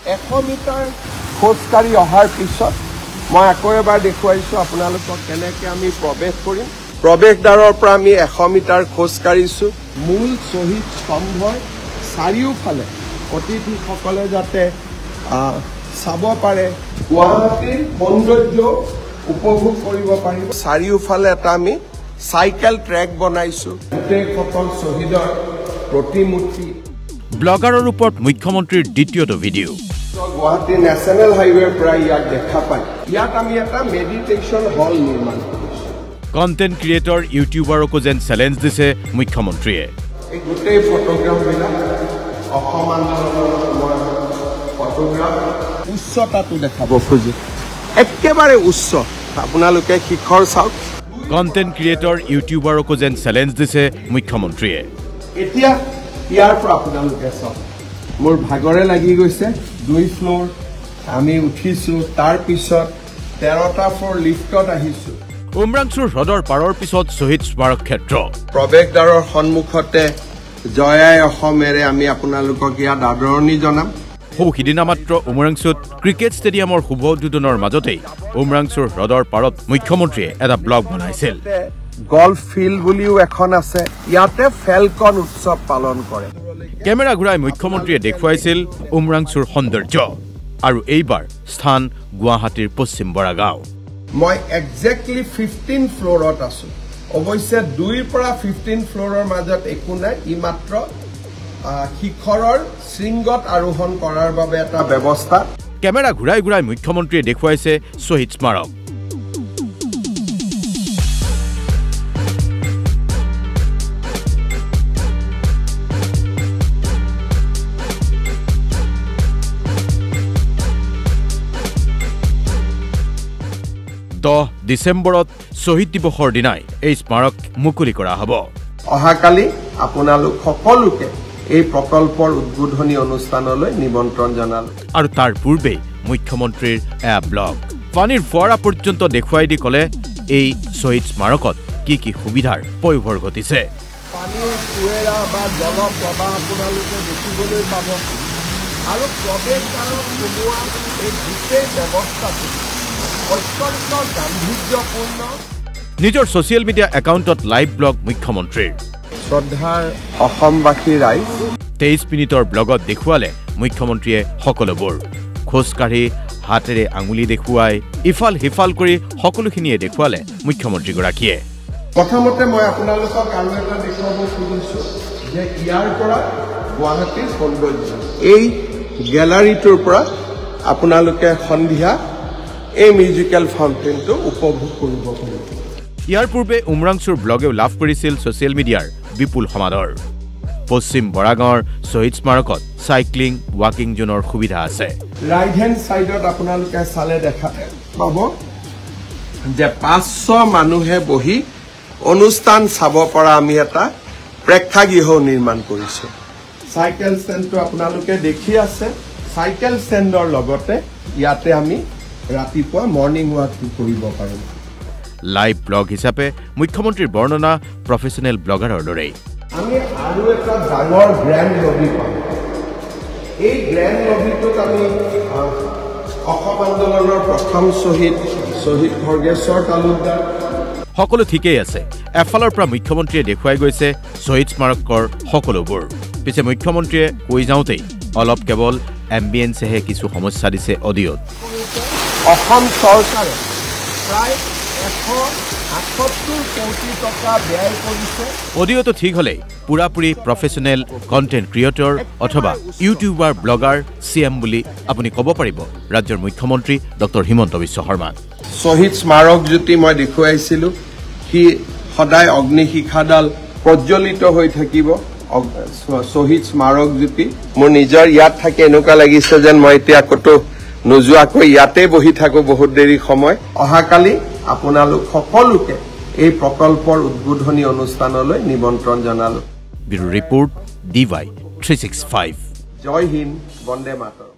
100 metre খোজকাঢ়ি অহাৰ পিছত মই আকৌ এবাৰ দেখুৱাইছো আপোনালোকক কেনেকৈ আমি প্ৰৱেশ কৰিম প্ৰৱেশদ্বাৰৰ পৰা আমি 100 মিটাৰ খোজকাঢ়িছো মূল শ্বহীদ স্তম্ভৰ চাৰিওফালে অতিথিসকলে যাতে চাব পাৰে গুৱাহাটীৰ সৌন্দৰ্য উপভোগ কৰিব পাৰিব চাৰিওফালে এটা আমি সাইকেল ট্ৰেক বনাইছো গোটেইসকল শ্বহীদৰ প্ৰতিমূৰ্তি ব্লগাৰৰ ওপৰত মুখ্যমন্ত্ৰীৰ দ্বিতীয়টো ভিডিঅ' গুৱাহাটী নেশ্যনেল হাইৱেৰ পৰা ইয়াক দেখা পায় ইয়াত আমি এটা মেডিটেশ্যন হল নিৰ্মাণ কৰিছো কণ্টেণ্ট ক্ৰিয়েটৰ ইউটিউবাৰকো যেন চেলেঞ্জ দিছে মুখ্যমন্ত্ৰীয়ে এই গোটেই ফটোগ্ৰাফবিলাক অসম আন্দোলনৰ সময়ত ফটোগ্ৰাফ উচ্চতাটো দেখাব খোজে একেবাৰে উচ্চ আপোনালোকে শিখৰ চাওক কণ্টেণ্ট ক্ৰিয়েটৰ ইউটিউবাৰকো যেন চেলেঞ্জ দিছে মুখ্যমন্ত্ৰীয়ে এতিয়া ইয়াৰ পৰা আপোনালোকে চাওক মোৰ ভাগৰে লাগি গৈছে 2 ফ্লোৰ আমি উঠিছো তাৰ পিছত 13টা ফ্লোৰ লিফ্টত আহিছো উমৰাংচুৰ হ্ৰদৰ পাৰৰ পিছত শ্বহীদ স্মাৰক ক্ষেত্ৰ প্ৰৱেশদ্বাৰৰ সন্মুখতে জয়াই অসমেৰে আমি আপোনালোকক ইয়াত আদৰণি জনাম সিদিনা মাত্ৰ উমৰাংচুত ক্ৰিকেট ষ্টেডিয়ামৰ শুভ উদ্বোধনৰ মাজতেই উমৰাংচুৰ হ্ৰদৰ পাৰত মুখ্যমন্ত্ৰীয়ে এটা ব্লগ বনাইছিল গল্ফ ফিল্ড বুলিও এখন আছে ইয়াতে ফেলকন উৎসৱ পালন কৰে কেমেৰা ঘূৰাই মুখ্যমন্ত্ৰীয়ে দেখুৱাইছিল উমৰাংচুৰ সৌন্দৰ্য আৰু এইবাৰ স্থান গুৱাহাটীৰ পশ্চিম বৰাগাঁও মই এক্সেক্টলি 15 ফ্লোৰত আছো অৱশ্যে 2 পৰা 15 ফ্লোৰৰ মাজত একো নাই ই মাত্ৰ শিখৰৰ শৃংগত আৰোহণ কৰাৰ বাবে এটা ব্যৱস্থা কেমেৰা ঘূৰাই ঘূৰাই মুখ্যমন্ত্ৰীয়ে দেখুৱাইছে শ্বহীদ স্মাৰক ডিচেম্বৰত শ্বহীদ দিৱসৰ দিনাই এই স্মাৰক মুকলি কৰা হ'ব অহাকালি আপোনালোক সকলোকে এই প্ৰকল্পৰ উদ্বোধনী অনুষ্ঠানলৈ নিমন্ত্ৰণ জনালো আৰু তাৰ পূৰ্বেই মুখ্যমন্ত্ৰীৰ এয়া ব্লগ পানীৰ ফোৱাৰা পৰ্যন্ত দেখুৱাই দি ক'লে এই শ্বহীদ স্মাৰকত কি সুবিধাৰ পয়োভৰ ঘটিছে পানীৰ ফুৱেৰা বা জল প্ৰবাহ আপোনালোকে দেখিবলৈ পাব আৰু প্ৰৱেশদ্বাৰত সোমোৱা এই গোটেই ব্যৱস্থাটো অত্যন্ত গাম্ভীৰ্যপূৰ্ণ নিজৰ ছ'চিয়েল মিডিয়া একাউণ্টত লাইভ ব্লগ মুখ্যমন্ত্ৰীৰ শ্ৰদ্ধাৰ অসমবাসী ৰাইজ 23 মিনিটৰ ব্লগত দেখুৱালে মুখ্যমন্ত্ৰীয়ে সকলোবোৰ খোজকাঢ়ি হাতেৰে আঙুলি দেখুৱাই ইফাল সিফাল কৰি সকলোখিনিয়ে দেখুৱালে মুখ্যমন্ত্ৰীগৰাকীয়ে প্ৰথমতে মই আপোনালোকক আৰু এটা দেখুৱাব খুজিছো যে ইয়াৰ পৰা গুৱাহাটীৰ সৌন্দৰ্য এই গেলাৰীটোৰ পৰা আপোনালোকে সন্ধিয়া এই মিউজিকেল ফাউণ্টেইনটো উপভোগ কৰিব পাৰিব ইয়াৰ পূৰ্বে উমৰাংচুৰ ব্লগেও লাভ কৰিছিল ছ'চিয়েল মিডিয়াৰ বিপুল সমাদৰ পশ্চিম বৰাগাঁৱৰ শ্বহীদ স্মাৰকত চাইক্লিং ৱাকিং জোনৰ সুবিধা আছে ৰাইট হেণ্ড ছাইডত আপোনালোকে চালে দেখা পাব যে 500 মানুহে বহি অনুষ্ঠান চাব পৰা আমি এটা প্ৰেক্ষাগৃহ নিৰ্মাণ কৰিছো চাইকেল ষ্টেণ্ডটো আপোনালোকে দেখি আছে চাইকেল ষ্টেণ্ডৰ লগতে ইয়াতে আমি ৰাতিপুৱা মৰ্ণিং ৱাকটো কৰিব পাৰিম লাইভ ব্লগ হিচাপে মুখ্যমন্ত্ৰীৰ বৰ্ণনা প্ৰফেচনেল ব্লগাৰৰ দৰেই আমি আৰু এটা ডাঙৰ গ্ৰেণ্ড লবি পাম এই গ্ৰেণ্ড লবিটোত আমি অসম আন্দোলনৰ প্ৰথম শ্বহীদ খৰ্গেশ্বৰ তালুকদাৰ সকলো ঠিকেই আছে এফালৰ পৰা মুখ্যমন্ত্ৰীয়ে দেখুৱাই গৈছে শ্বহীদ স্মাৰকৰ সকলোবোৰ পিছে মুখ্যমন্ত্ৰীয়ে কৈ যাওঁতেই অলপ কেৱল এম্বিয়েন্সেহে কিছু সমস্যা দিছে অডিঅ'ত অসম চৰকাৰে প্ৰায় 178 কোটি টকা ব্যয় কৰিছে অডিঅ'টো ঠিক হ'লেই পুৰাপুৰি প্ৰফেচনেল কণ্টেণ্ট ক্ৰিয়েটৰ অথবা ইউটিউবাৰ ব্লগাৰ CM বুলি আপুনি ক'ব পাৰিব ৰাজ্যৰ মুখ্যমন্ত্ৰী ডক্টৰ হিমন্ত বিশ্ব শৰ্মা শ্বহীদ স্মাৰক জ্যোতি মই দেখুৱাইছিলো সি সদায় অগ্নিশিখাডাল প্ৰজ্বলিত হৈ থাকিব শ্বহীদ স্মাৰক জ্যোতি মোৰ নিজৰ ইয়াত থাকে এনেকুৱা লাগিছে যেন মই এতিয়া ক'তো নোযোৱাকৈ ইয়াতে বহি থাকো বহুত দেৰি সময় অহাকালি আপোনালোক সকলোকে এই প্ৰকল্পৰ উদ্বোধনী অনুষ্ঠানলৈ নিমন্ত্ৰণ জনালো ব্যুৰো ৰিপৰ্ট DY 365 জয় হিন্দ বন্দে মাতৰম